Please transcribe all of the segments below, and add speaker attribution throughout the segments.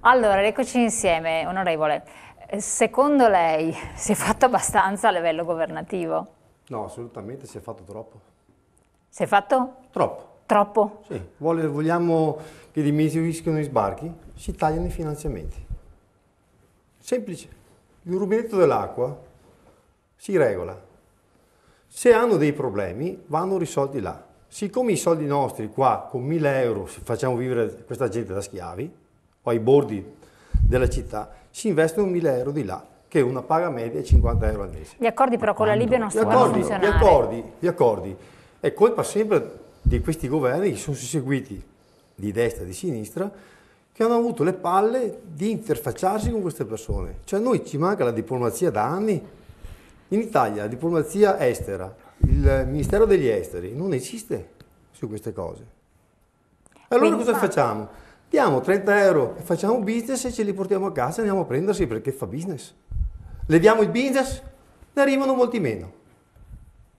Speaker 1: Allora, eccoci insieme, onorevole. Secondo lei si è fatto abbastanza a livello governativo?
Speaker 2: No, assolutamente si è fatto troppo.
Speaker 1: Si è fatto?
Speaker 2: Troppo.
Speaker 1: Troppo?
Speaker 2: Sì, vogliamo che diminuiscano i sbarchi? Si tagliano i finanziamenti. Semplice. Il rubinetto dell'acqua si regola. Se hanno dei problemi, vanno risolti là. Siccome i soldi nostri qua, con 1000 euro, facciamo vivere questa gente da schiavi, o ai bordi della città, si investono 1000 euro di là, che una paga media è 50 euro al mese.
Speaker 1: Gli accordi però con la Libia non stanno a funzionare.
Speaker 2: Gli accordi. È colpa sempre di questi governi che sono seguiti di destra e di sinistra, che hanno avuto le palle di interfacciarsi con queste persone. Cioè noi ci manca la diplomazia da anni. In Italia la diplomazia estera, il Ministero degli Esteri non esiste su queste cose. Allora
Speaker 1: Quindi,
Speaker 2: cosa facciamo? Diamo 30 euro e facciamo business e ce li portiamo a casa e andiamo a prendersi perché fa business. Leviamo il business, ne arrivano molti meno.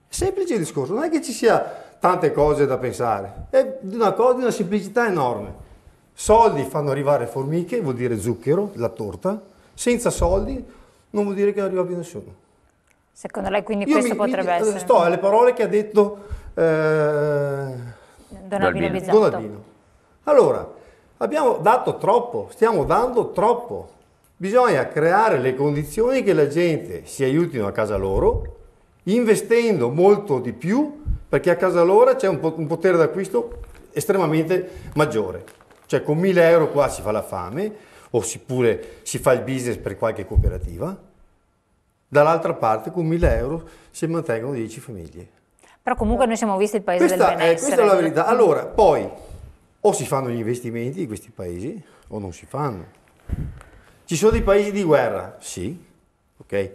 Speaker 2: È semplice il discorso, non è che ci sia tante cose da pensare, è di una semplicità enorme. Soldi fanno arrivare formiche, vuol dire zucchero, la torta, senza soldi non vuol dire che non arriva più nessuno.
Speaker 1: Secondo lei quindi questo potrebbe essere?
Speaker 2: Sto alle parole che ha detto
Speaker 1: Don Albino Bisotto.
Speaker 2: Don Albino. Allora, abbiamo dato troppo, stiamo dando troppo. Bisogna creare le condizioni che la gente si aiutino a casa loro, investendo molto di più, perché a casa loro c'è un potere d'acquisto estremamente maggiore. Cioè con 1000 euro qua si fa la fame, o pure si fa il business per qualche cooperativa. Dall'altra parte con 1000 euro si mantengono 10 famiglie.
Speaker 1: Però comunque noi siamo visti il paese del benessere.
Speaker 2: Questa è la verità. Allora, poi o si fanno gli investimenti di questi paesi o non si fanno. Ci sono dei paesi di guerra? Sì, ok.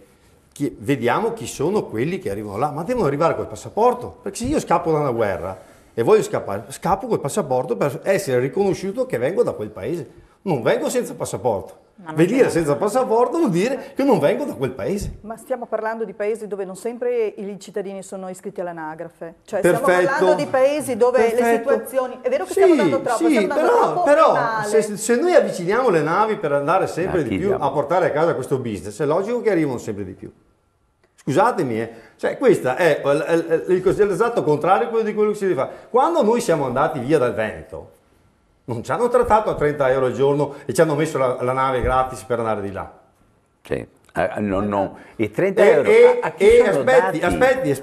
Speaker 2: Vediamo chi sono quelli che arrivano là, ma devono arrivare col passaporto, perché se io scappo da una guerra e voglio scappare, scappo col passaporto per essere riconosciuto che vengo da quel paese. Non vengo senza passaporto. Venire senza passaporto vuol dire che non vengo da quel paese.
Speaker 3: Ma stiamo parlando di paesi dove non sempre i cittadini sono iscritti all'anagrafe. Cioè
Speaker 2: Perfetto.
Speaker 3: stiamo parlando di paesi dove le situazioni... È vero che stiamo dando troppo,
Speaker 2: sì,
Speaker 3: stiamo dando troppo
Speaker 2: però
Speaker 3: male.
Speaker 2: se noi avviciniamo le navi per andare sempre di più a portare a casa questo business, è logico che arrivano sempre di più. Scusatemi, cioè questo è l'esatto contrario di quello che si deve fare. Quando noi siamo andati via dal Veneto, non ci hanno trattato a 30 euro al giorno e ci hanno messo la nave gratis per andare di là.
Speaker 4: Sì. No. I 30 euro a chi sono dati?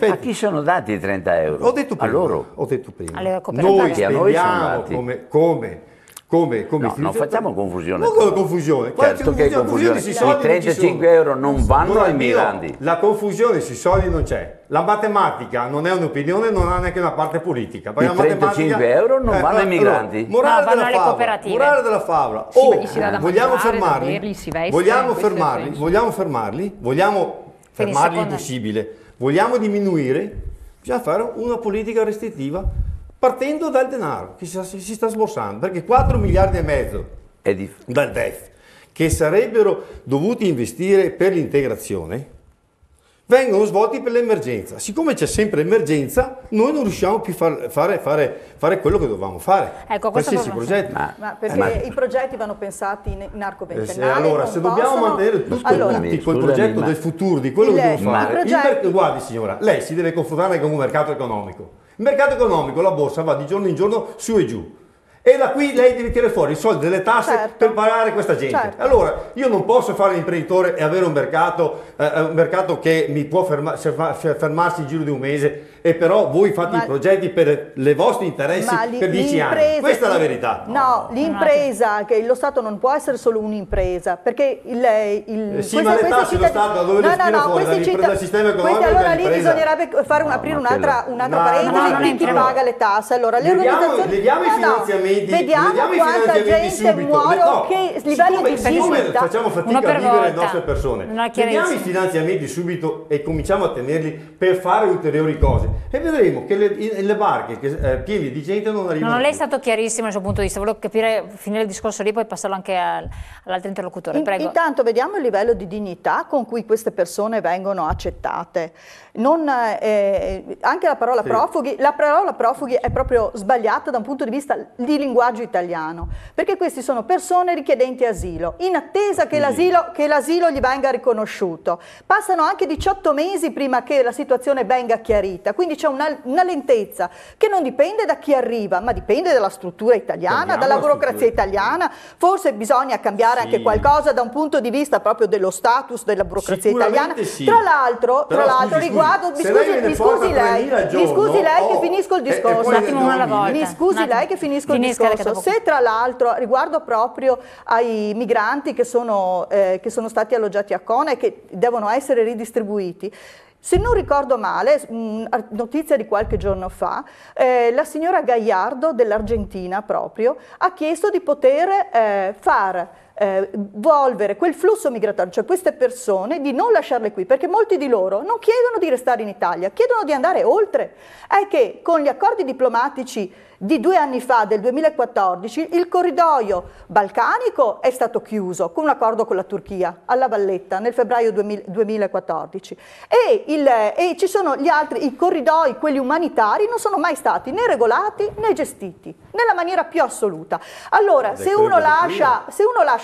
Speaker 4: A chi sono dati i 30 euro?
Speaker 2: Ho detto prima.
Speaker 4: A loro.
Speaker 2: Ho detto prima.
Speaker 4: Noi
Speaker 2: spendiamo come
Speaker 4: no, non facciamo confusione.
Speaker 2: Non con confusione.
Speaker 4: Certo che è confusione. I 35 euro non vanno ai migranti.
Speaker 2: La confusione sui soldi non c'è. La matematica non è un'opinione, non ha neanche una parte politica.
Speaker 4: I 35 euro non vanno ai migranti.
Speaker 2: Morale
Speaker 1: vanno alle cooperative.
Speaker 2: Morale della favola. Vogliamo fermarli? Vogliamo fermarli il possibile. Vogliamo diminuire? Bisogna fare una politica restrittiva partendo dal denaro che si sta sborsando, perché 4 miliardi e mezzo dal DEF che sarebbero dovuti investire per l'integrazione vengono svolti per l'emergenza. Siccome c'è sempre emergenza, noi non riusciamo più a fare quello che dovevamo fare.
Speaker 1: Ecco,
Speaker 2: qualsiasi progetto.
Speaker 3: Ma perché i progetti vanno pensati in arco ventennale.
Speaker 2: Allora, se dobbiamo mantenere tutto quel progetto del futuro, di quello che devo fare, guardi signora, lei si deve confrontare con un mercato economico. Il mercato economico, la borsa va di giorno in giorno su e giù. E da qui lei deve tirare fuori i soldi delle tasse per pagare questa gente. Allora, io non posso fare l'imprenditore e avere un mercato che mi può fermarsi in giro di un mese, e però voi fate i progetti per i vostri interessi per 10 anni. Questa è la verità.
Speaker 3: No, l'impresa, che lo Stato non può essere solo un'impresa, perché
Speaker 2: sì, ma le tasse lo Stato da dove le tira fuori? Dal sistema economico.
Speaker 3: Allora lì bisognerebbe aprire un'altra parentesi, chi paga le tasse. Allora, le organizzazioni...
Speaker 2: Leviamo i finanziamenti.
Speaker 3: Vediamo quanta gente muore o che livello di vita.
Speaker 2: Facciamo fatica a vivere le nostre persone. Vediamo i finanziamenti subito e cominciamo a tenerli per fare ulteriori cose. cose e vedremo che le barche piene di gente non arrivano.
Speaker 1: Non lei è stato chiarissimo dal suo punto di vista, volevo capire, finire il discorso lì, poi passarlo anche all'altro interlocutore. Prego.
Speaker 3: Intanto vediamo il livello di dignità con cui queste persone vengono accettate. Anche la parola profughi è proprio sbagliata da un punto di vista di linguaggio italiano, perché questi sono persone richiedenti asilo, in attesa che l'asilo gli venga riconosciuto. Passano anche 18 mesi prima che la situazione venga chiarita, quindi c'è una lentezza che non dipende da chi arriva, ma dipende dalla struttura italiana, dalla burocrazia italiana. Forse bisogna cambiare anche qualcosa da un punto di vista proprio dello status della burocrazia italiana. Tra l'altro, riguardo, mi scusi lei che finisco il discorso. Mi scusi lei che finisco il discorso. Se tra l'altro, riguardo proprio ai migranti che sono stati alloggiati a Kona e che devono essere ridistribuiti, se non ricordo male, notizia di qualche giorno fa, la signora Gallardo dell'Argentina proprio ha chiesto di poter far volvere quel flusso migratorio, cioè queste persone, di non lasciarle qui, perché molti di loro non chiedono di restare in Italia, chiedono di andare oltre. È che con gli accordi diplomatici di 2 anni fa, del 2014, il corridoio balcanico è stato chiuso con un accordo con la Turchia alla Valletta nel febbraio 2014 e ci sono gli altri, i corridoi, quelli umanitari, non sono mai stati né regolati né gestiti nella maniera più assoluta. Allora, se uno lascia,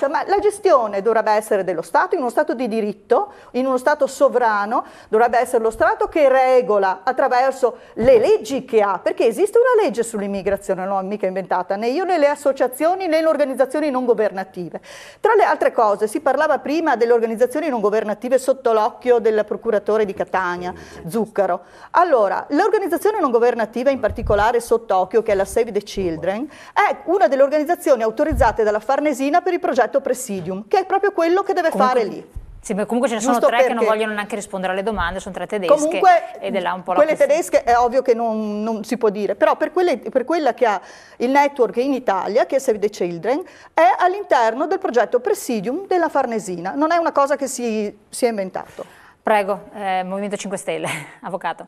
Speaker 3: ma la gestione dovrebbe essere dello Stato, in uno Stato di diritto, in uno Stato sovrano, dovrebbe essere lo Stato che regola attraverso le leggi che ha, perché esiste una legge sull'immigrazione, non l'ho mica inventata, né io né le associazioni né le organizzazioni non governative. Tra le altre cose, si parlava prima delle organizzazioni non governative sotto l'occhio del procuratore di Catania, Zuccaro. Allora, l'organizzazione non governativa, in particolare sott'occhio, che è la Save the Children, è una delle organizzazioni autorizzate dalla Farnesina per il progetto Presidium, che è proprio quello che deve fare lì.
Speaker 1: Sì, ma comunque ce ne sono 3 che non vogliono neanche rispondere alle domande, sono 3 tedesche.
Speaker 3: Comunque,
Speaker 1: ed è là un po'
Speaker 3: quelle tedesche è ovvio che non si può dire, però per quella che ha il network in Italia, che è Save the Children, è all'interno del progetto Presidium della Farnesina, non è una cosa che si è inventato.
Speaker 1: Prego, Movimento 5 Stelle, avvocato.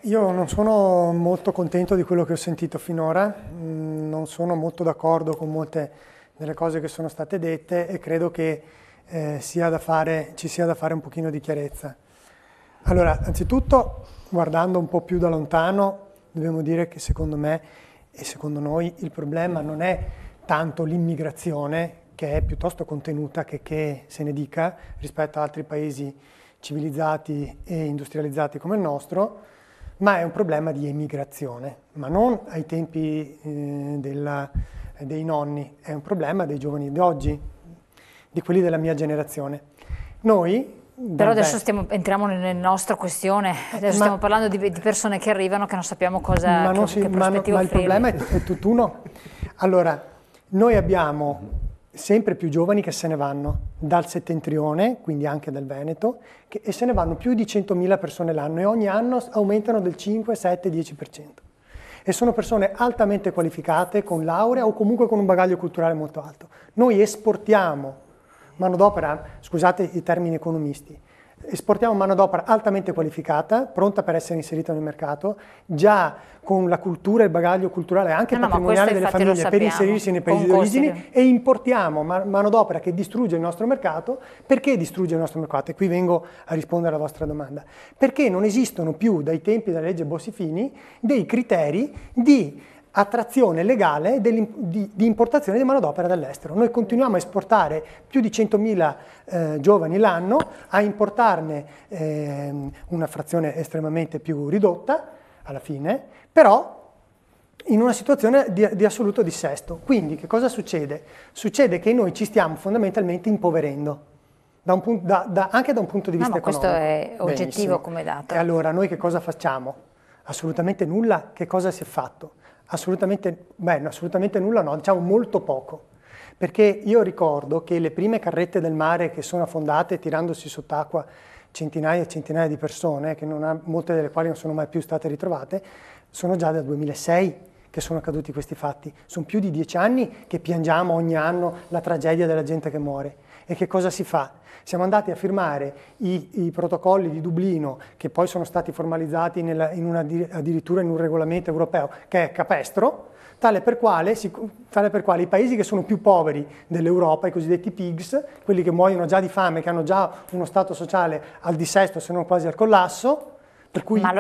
Speaker 5: Io non sono molto contento di quello che ho sentito finora, non sono molto d'accordo con molte delle cose che sono state dette e credo che ci sia da fare un pochino di chiarezza. Allora, anzitutto, guardando un po' più da lontano, dobbiamo dire che secondo me e secondo noi il problema non è tanto l'immigrazione, che è piuttosto contenuta che se ne dica rispetto a altri paesi civilizzati e industrializzati come il nostro, ma è un problema di emigrazione, ma non ai tempi dei nonni, è un problema dei giovani di oggi, di quelli della mia generazione. Noi...
Speaker 1: Però adesso entriamo nella nostra questione, adesso stiamo parlando di persone che arrivano che non sappiamo cosa,
Speaker 5: ma il problema è tutt'uno. Allora, noi abbiamo sempre più giovani che se ne vanno dal settentrione, quindi anche dal Veneto, e se ne vanno più di 100.000 persone l'anno e ogni anno aumentano del 5, 7, 10%. E sono persone altamente qualificate, con laurea o comunque con un bagaglio culturale molto alto. Noi esportiamo manodopera, scusate i termini economisti, esportiamo manodopera altamente qualificata, pronta per essere inserita nel mercato, già con la cultura e il bagaglio culturale anche patrimoniale delle famiglie per inserirsi nei paesi di origine, e importiamo manodopera che distrugge il nostro mercato. Perché distrugge il nostro mercato? E qui vengo a rispondere alla vostra domanda. Perché non esistono più, dai tempi della legge Bossi-Fini, dei criteri di attrazione legale di importazione di manodopera dall'estero. Noi continuiamo a esportare più di 100.000 giovani l'anno, a importarne una frazione estremamente più ridotta alla fine, però in una situazione di assoluto dissesto. Quindi che cosa succede? Succede che noi ci stiamo fondamentalmente impoverendo, anche da un punto di vista economico.
Speaker 1: Questo è oggettivo. Benissimo. Come dato.
Speaker 5: E allora noi che cosa facciamo? Assolutamente nulla. Che cosa si è fatto? Assolutamente nulla no, diciamo molto poco, perché io ricordo che le prime carrette del mare che sono affondate tirandosi sott'acqua centinaia e centinaia di persone, molte delle quali non sono mai più state ritrovate, sono già dal 2006 che sono accaduti questi fatti. Sono più di 10 anni che piangiamo ogni anno la tragedia della gente che muore. E che cosa si fa? Siamo andati a firmare i protocolli di Dublino, che poi sono stati formalizzati addirittura in un regolamento europeo, che è capestro, tale per quale i paesi che sono più poveri dell'Europa, i cosiddetti PIGS, quelli che muoiono già di fame, che hanno già uno stato sociale al dissesto, se non quasi al collasso, per cui...
Speaker 1: Ma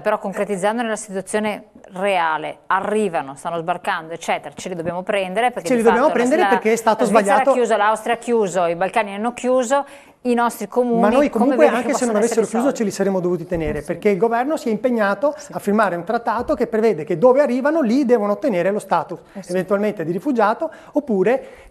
Speaker 1: però concretizzando nella situazione reale, arrivano, stanno sbarcando, eccetera, ce li dobbiamo prendere perché
Speaker 5: perché è stato sbagliato.
Speaker 1: L'Austria ha chiuso, i Balcani hanno chiuso, i nostri comuni.
Speaker 5: Ma noi comunque anche se non avessero chiuso ce li saremmo dovuti tenere, perché il governo si è impegnato a firmare un trattato che prevede che dove arrivano lì devono ottenere lo status eventualmente di rifugiato oppure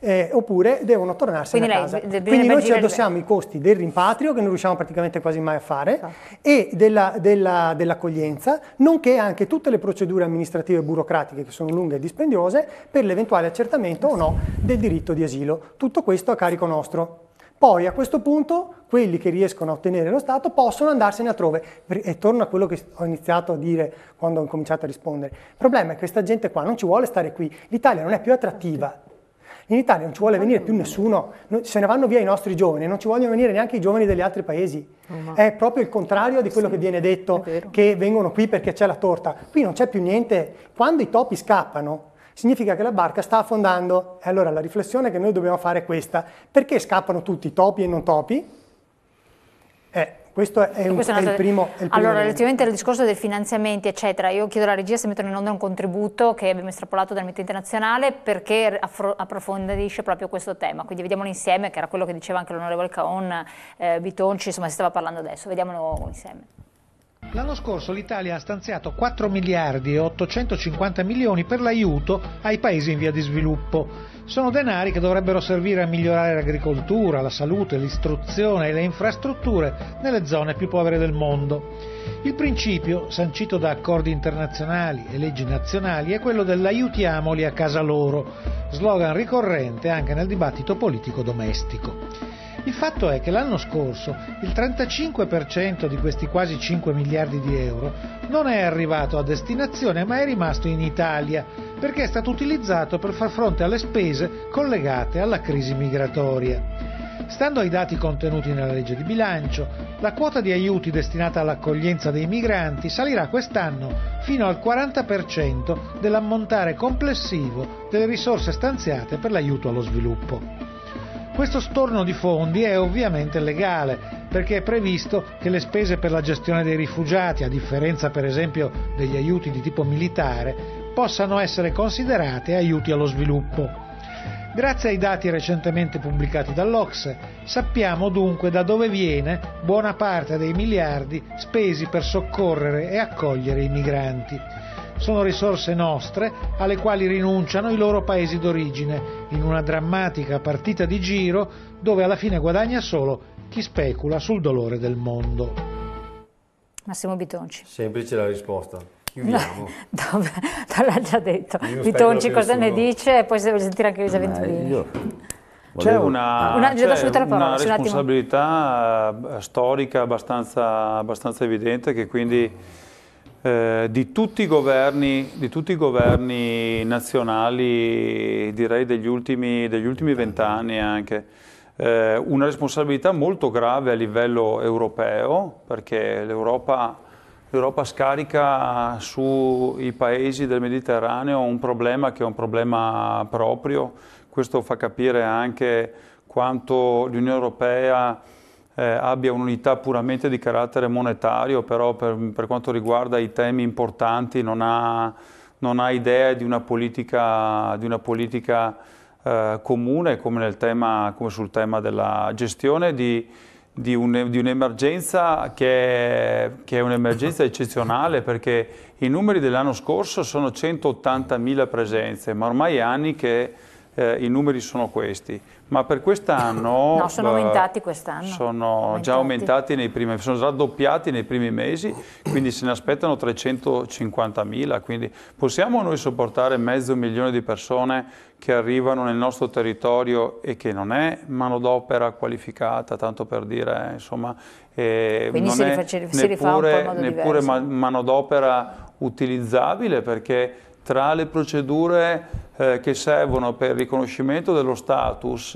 Speaker 5: devono tornarsene a casa. Quindi noi ci addossiamo i costi del rimpatrio, che non riusciamo praticamente quasi mai a fare, e dell'accoglienza, nonché anche tutte le procedure amministrative e burocratiche che sono lunghe e dispendiose per l'eventuale accertamento o no del diritto di asilo. Tutto questo a carico nostro. Poi a questo punto quelli che riescono a ottenere lo Stato possono andarsene altrove. E torno a quello che ho iniziato a dire quando ho incominciato a rispondere. Il problema è che questa gente qua non ci vuole stare qui. L'Italia non è più attrattiva. In Italia non ci vuole venire più nessuno. Se ne vanno via i nostri giovani, non ci vogliono venire neanche i giovani degli altri paesi. È proprio il contrario di quello che viene detto, che vengono qui perché c'è la torta. Qui non c'è più niente. Quando i topi scappano, significa che la barca sta affondando. E allora la riflessione che noi dobbiamo fare è questa. Perché scappano tutti, topi e non topi? Questo è il primo
Speaker 1: allora, relativamente al discorso dei finanziamenti, eccetera, io chiedo alla regia se mettono in onda un contributo che abbiamo estrapolato dal Mittente Nazionale perché approfondisce proprio questo tema. Quindi vediamolo insieme, che era quello che diceva anche l'onorevole Caon, Bitonci, insomma si stava parlando adesso. Vediamolo insieme.
Speaker 6: L'anno scorso l'Italia ha stanziato 4 miliardi e 850 milioni per l'aiuto ai paesi in via di sviluppo. Sono denari che dovrebbero servire a migliorare l'agricoltura, la salute, l'istruzione e le infrastrutture nelle zone più povere del mondo. Il principio, sancito da accordi internazionali e leggi nazionali, è quello dell'aiutiamoli a casa loro, slogan ricorrente anche nel dibattito politico domestico. Il fatto è che l'anno scorso il 35% di questi quasi 5 miliardi di euro non è arrivato a destinazione ma è rimasto in Italia perché è stato utilizzato per far fronte alle spese collegate alla crisi migratoria. Stando ai dati contenuti nella legge di bilancio, la quota di aiuti destinata all'accoglienza dei migranti salirà quest'anno fino al 40% dell'ammontare complessivo delle risorse stanziate per l'aiuto allo sviluppo. Questo storno di fondi è ovviamente legale, perché è previsto che le spese per la gestione dei rifugiati, a differenza per esempio degli aiuti di tipo militare, possano essere considerate aiuti allo sviluppo. Grazie ai dati recentemente pubblicati dall'OCSE, sappiamo dunque da dove viene buona parte dei miliardi spesi per soccorrere e accogliere i migranti. Sono risorse nostre alle quali rinunciano i loro paesi d'origine in una drammatica partita di giro dove alla fine guadagna solo chi specula sul dolore del mondo.
Speaker 1: Massimo Bitonci.
Speaker 2: Semplice la risposta. Chiudiamo.
Speaker 1: L'ha già detto. Bitonci cosa ne dice e poi se vuoi sentire anche Luisa Venturini.
Speaker 7: C'è una responsabilità storica abbastanza evidente che quindi di tutti i governi nazionali, direi degli ultimi 20 anni anche, una responsabilità molto grave a livello europeo, perché l'Europa scarica sui paesi del Mediterraneo un problema che è un problema proprio. Questo fa capire anche quanto l'Unione Europea abbia un'unità puramente di carattere monetario, però per quanto riguarda i temi importanti non ha idea di una politica comune come sul tema della gestione di un'emergenza che è un'emergenza eccezionale, perché i numeri dell'anno scorso sono 180.000 presenze, ma ormai è anni che i numeri sono questi. Ma per quest'anno
Speaker 1: no, sono aumentati quest'anno.
Speaker 7: Sono già aumentati sono raddoppiati nei primi mesi, quindi se ne aspettano 350.000. Quindi possiamo noi sopportare 500.000 di persone che arrivano nel nostro territorio e che non è manodopera qualificata, tanto per dire, insomma,
Speaker 1: quindi
Speaker 7: non è neppure manodopera utilizzabile, perché tra le procedure che servono per il riconoscimento dello status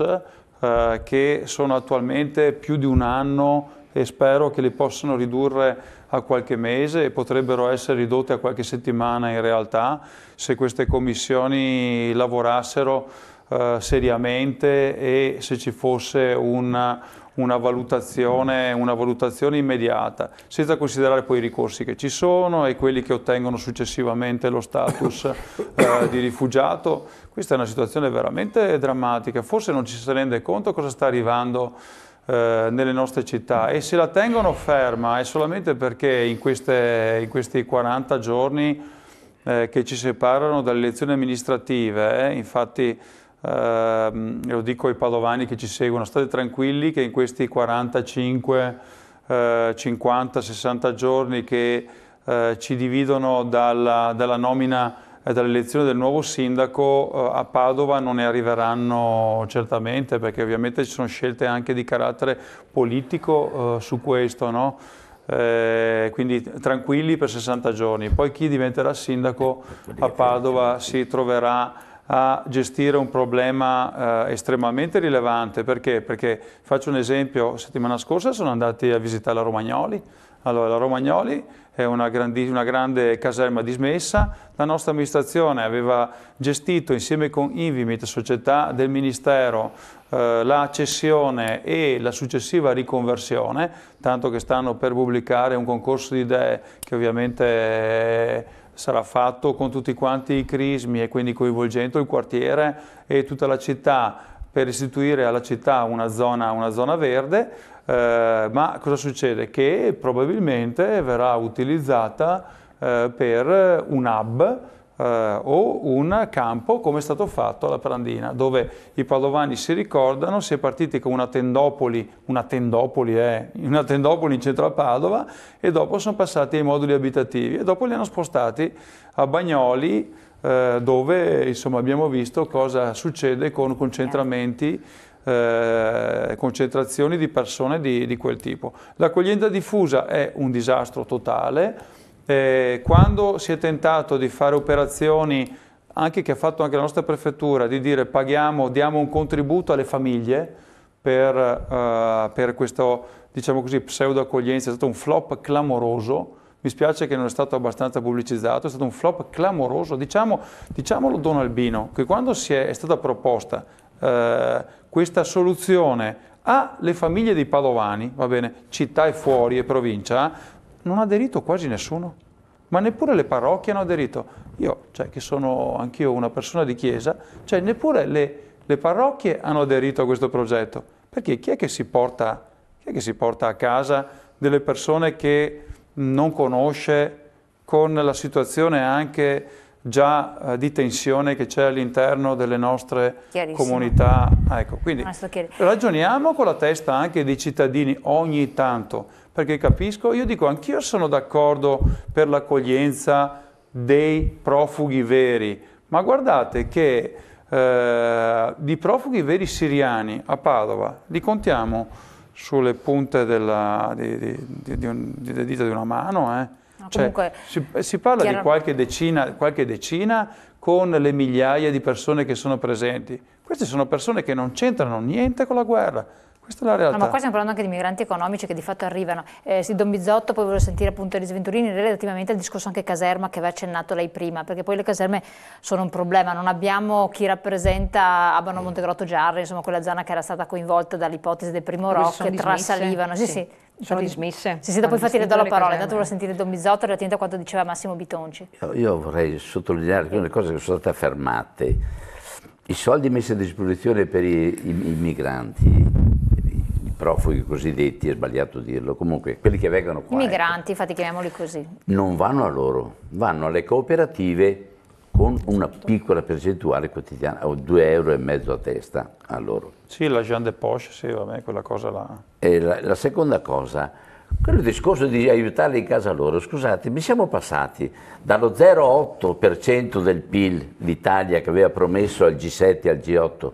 Speaker 7: che sono attualmente più di un anno e spero che li possano ridurre a qualche mese e potrebbero essere ridotte a qualche settimana in realtà, se queste commissioni lavorassero seriamente e se ci fosse una valutazione immediata, senza considerare poi i ricorsi che ci sono e quelli che ottengono successivamente lo status di rifugiato. Questa è una situazione veramente drammatica, forse non ci si rende conto cosa sta arrivando nelle nostre città, e se la tengono ferma è solamente perché in questi 40 giorni che ci separano dalle elezioni amministrative, infatti lo dico ai padovani che ci seguono, state tranquilli che in questi 45, 50, 60 giorni che ci dividono dalla nomina e dall'elezione del nuovo sindaco, a Padova non ne arriveranno certamente, perché ovviamente ci sono scelte anche di carattere politico su questo, no? Quindi tranquilli per 60 giorni, poi chi diventerà sindaco a Padova si troverà a gestire un problema estremamente rilevante. Perché? Perché, faccio un esempio, settimana scorsa sono andati a visitare la Romagnoli. Allora, la Romagnoli è una grande caserma dismessa, la nostra amministrazione aveva gestito insieme con Invimit, società del Ministero, la cessione e la successiva riconversione, tanto che stanno per pubblicare un concorso di idee che ovviamente sarà fatto con tutti quanti i crismi e quindi coinvolgendo il quartiere e tutta la città per restituire alla città una zona verde. Ma cosa succede? Che probabilmente verrà utilizzata per un hub o un campo, come è stato fatto alla Prandina, dove i padovani si ricordano, si è partiti con una tendopoli in centro a Padova, e dopo sono passati ai moduli abitativi e dopo li hanno spostati a Bagnoli, dove insomma abbiamo visto cosa succede con concentrazioni di persone di quel tipo. L'accoglienza diffusa è un disastro totale. Quando si è tentato di fare operazioni, anche che ha fatto anche la nostra prefettura, di dire diamo un contributo alle famiglie per questo, diciamo così, pseudo accoglienza, è stato un flop clamoroso. Mi spiace che non è stato abbastanza pubblicizzato, è stato un flop clamoroso. Diciamolo Don Albino, che quando è stata proposta questa soluzione alle famiglie dei padovani, va bene, città e fuori e provincia, non ha aderito quasi nessuno, ma neppure le parrocchie hanno aderito. Io, che sono anch'io una persona di chiesa, neppure le parrocchie hanno aderito a questo progetto, perché chi è che si porta a casa delle persone che non conosce, con la situazione anche già di tensione che c'è all'interno delle nostre comunità? Ecco, quindi ragioniamo con la testa anche dei cittadini ogni tanto, perché capisco, io dico, anch'io sono d'accordo per l'accoglienza dei profughi veri, ma guardate che di profughi veri siriani a Padova li contiamo sulle punte delle dita di una mano, Comunque, si parla di qualche decina con le migliaia di persone che sono presenti. Queste sono persone che non c'entrano niente con la guerra. Questa è la realtà.
Speaker 1: No, ma qua stiamo parlando anche di migranti economici che di fatto arrivano. Don Bizzotto, poi volevo sentire appunto Elisa Venturini relativamente al discorso anche caserma che aveva accennato lei prima, perché poi le caserme sono un problema. Non abbiamo chi rappresenta Abano Montegrotto Giarre, insomma quella zona che era stata coinvolta dall'ipotesi del primo rock, che trasalivano. Sì. Sono dismesse. Sì, dopo infatti le do la parola. Intanto volevo sentire Don Bizzotto relativamente a quanto diceva Massimo Bitonci.
Speaker 4: Io vorrei sottolineare alcune cose che sono state affermate. I soldi messi a disposizione per i migranti, i profughi cosiddetti, è sbagliato dirlo, comunque quelli che vengono qua.
Speaker 1: I migranti, infatti chiamiamoli così.
Speaker 4: Non vanno a loro, vanno alle cooperative con una piccola percentuale quotidiana, o 2,5 € a testa a loro.
Speaker 7: Sì, la Jean de Poche, sì, vabbè, quella cosa là.
Speaker 4: E la seconda cosa, quello discorso di aiutarli in casa loro, scusate, mi siamo passati dallo 0,8% del PIL l'Italia che aveva promesso al G7 e al G8,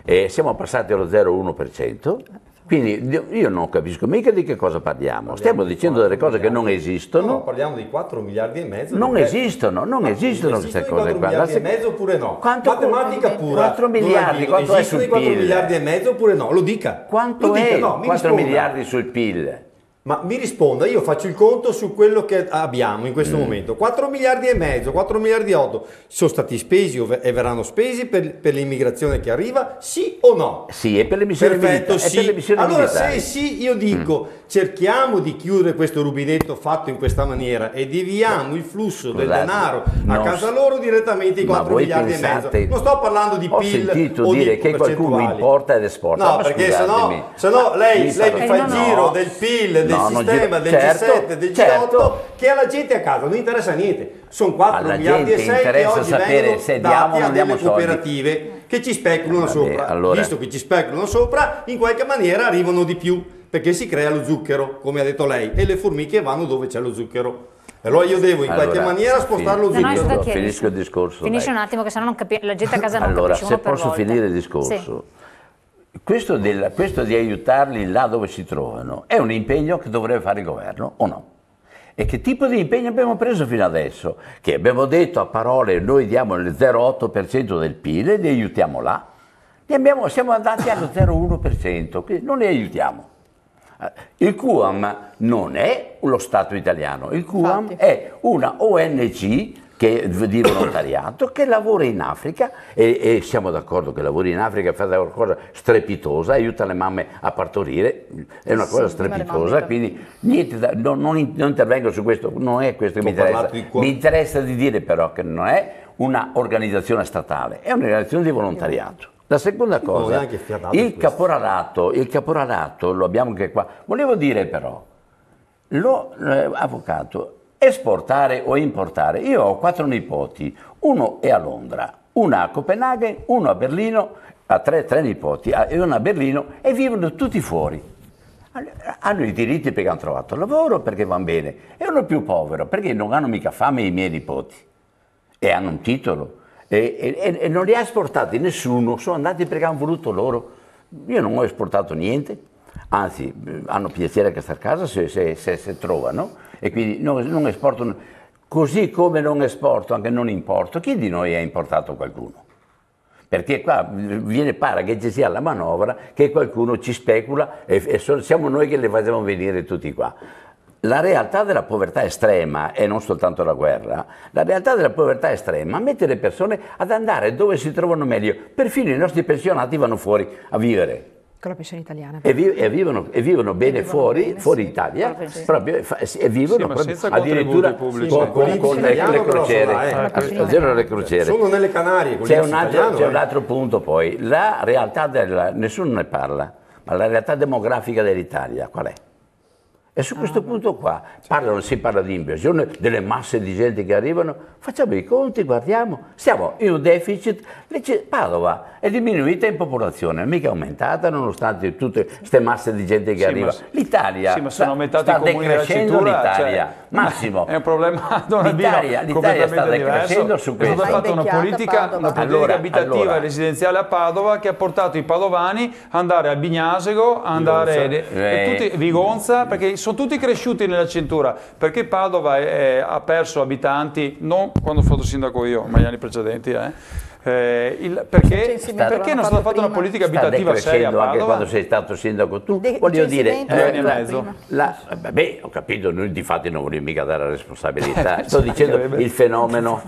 Speaker 4: e siamo passati allo 0,1%, Quindi io non capisco mica di che cosa parliamo. Stiamo dicendo delle cose che non esistono.
Speaker 2: No, parliamo di 4 miliardi e mezzo.
Speaker 4: Non esistono queste cose qua.
Speaker 2: 4 miliardi e mezzo oppure no?
Speaker 4: Quanto
Speaker 2: Matematica pura.
Speaker 4: 4 miliardi, quanto è sul PIL?
Speaker 2: 4 miliardi e mezzo oppure no? Lo dica.
Speaker 4: Quanto è 4 miliardi sul PIL?
Speaker 2: Ma mi risponda, io faccio il conto su quello che abbiamo in questo momento. 4 miliardi e mezzo, 4 miliardi e 8 sono stati spesi e verranno spesi per l'immigrazione che arriva, sì o no?
Speaker 4: Sì, e per le missioni militari.
Speaker 2: Sì. Allora se sì, io dico cerchiamo di chiudere questo rubinetto fatto in questa maniera e deviamo il flusso del denaro a casa loro direttamente i 4 miliardi e mezzo. Non sto parlando di PIL.
Speaker 4: Ho sentito dire che qualcuno importa ed esporta.
Speaker 2: No, perché sennò lei mi fa il giro del PIL, del sistema, del G7, del G8, che alla gente a casa non interessa niente. Sono 4 miliardi e 6 che oggi vengono dati a delle cooperative che ci speculano sopra.
Speaker 4: Allora,
Speaker 2: visto che ci speculano sopra, in qualche maniera arrivano di più, perché si crea lo zucchero, come ha detto lei, e le formiche vanno dove c'è lo zucchero. Allora io devo in qualche maniera spostare lo zucchero.
Speaker 4: Finisco il discorso.
Speaker 1: Finisce un attimo, che sennò la gente a casa non capisce uno per volta.
Speaker 4: Allora, se posso finire il discorso. Sì. Questo di aiutarli là dove si trovano è un impegno che dovrebbe fare il governo o no? E che tipo di impegno abbiamo preso fino adesso? Che abbiamo detto a parole noi diamo il 0,8% del PIL e li aiutiamo là. Siamo andati allo 0,1%, quindi non li aiutiamo. Il QAM non è lo Stato italiano, il QAM è una ONG di volontariato che lavora in Africa e siamo d'accordo che lavori in Africa, fa una cosa strepitosa, aiuta le mamme a partorire, è una cosa strepitosa, quindi niente non intervengo su questo, non è questo che mi interessa. Mi interessa di dire però che non è una organizzazione statale, è un'organizzazione di volontariato. La seconda cosa, il caporalato lo abbiamo anche qua. Volevo dire però, avvocato, esportare o importare. Io ho 4 nipoti, uno è a Londra, una a Copenaghen, uno a Berlino, ha tre nipoti, e uno a Berlino e vivono tutti fuori. Hanno i diritti perché hanno trovato lavoro, perché vanno bene, e uno più povero perché non hanno mica fame i miei nipoti e hanno un titolo. E non li ha esportati nessuno, sono andati perché hanno voluto loro. Io non ho esportato niente, anzi hanno piacere che star a casa se trovano, e quindi non esporto, così come non esporto, anche non importo. Chi di noi ha importato qualcuno? Perché qua pare che ci sia la manovra, che qualcuno ci specula e siamo noi che le facciamo venire tutti qua. La realtà della povertà estrema, e non soltanto la guerra, la realtà della povertà estrema mette le persone ad andare dove si trovano meglio. Perfino i nostri pensionati vanno fuori a vivere.
Speaker 8: Con la pensione italiana.
Speaker 4: E vivono bene fuori Italia, proprio, e vivono proprio, addirittura con le crociere.
Speaker 2: Sono nelle Canarie.
Speaker 4: C'è un altro punto poi, la realtà nessuno ne parla, ma la realtà demografica dell'Italia qual è? E su questo punto qua si parla di inversione, delle masse di gente che arrivano, facciamo i conti, guardiamo, siamo in un deficit. Padova è diminuita in popolazione, mica aumentata nonostante tutte queste masse di gente che arriva. L'Italia
Speaker 7: sta decrescendo,
Speaker 4: l'Italia, Massimo.
Speaker 7: È un problema
Speaker 4: l'Italia sta decrescendo su questo.
Speaker 7: È stata fatta una politica abitativa e residenziale a Padova che ha portato i padovani ad andare a Bignasego, andare Vigonza, perché sono tutti cresciuti nella cintura, perché Padova ha perso abitanti, non quando sono stato sindaco io, ma gli anni precedenti, perché non è stata fatta una politica abitativa seria a Padova.
Speaker 4: Anche quando sei stato sindaco tu, voglio dire,
Speaker 7: 2 anni e mezzo.
Speaker 4: Vabbè, ho capito, noi di fatti non vogliamo mica dare la responsabilità, sto dicendo il fenomeno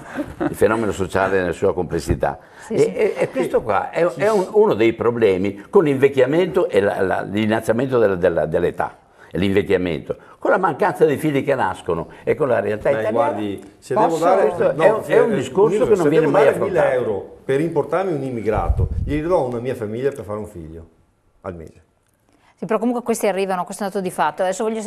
Speaker 4: sociale nella sua complessità. E questo qua è uno dei problemi con l'invecchiamento e l'innalzamento dell'età. L'invecchiamento, con la mancanza di figli che nascono e con la realtà italiana.
Speaker 2: Guardi, se devo dare,
Speaker 4: è un discorso che non viene mai affrontato.
Speaker 2: Se devo dare 1.000 euro per importarmi un immigrato, gli do una mia famiglia per fare un figlio al mese.
Speaker 1: Sì, però comunque questi arrivano, questo è un dato di fatto. Adesso voglio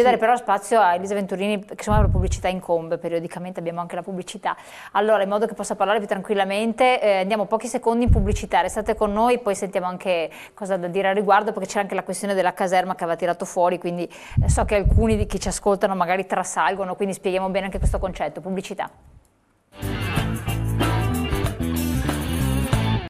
Speaker 1: dare però spazio a Elisa Venturini, che insomma la pubblicità incombe, periodicamente abbiamo anche la pubblicità. Allora, in modo che possa parlare più tranquillamente, andiamo pochi secondi in pubblicità, restate con noi, poi sentiamo anche cosa da dire al riguardo, perché c'è anche la questione della caserma che aveva tirato fuori, quindi so che alcuni di chi ci ascoltano magari trasalgono, quindi spieghiamo bene anche questo concetto. Pubblicità.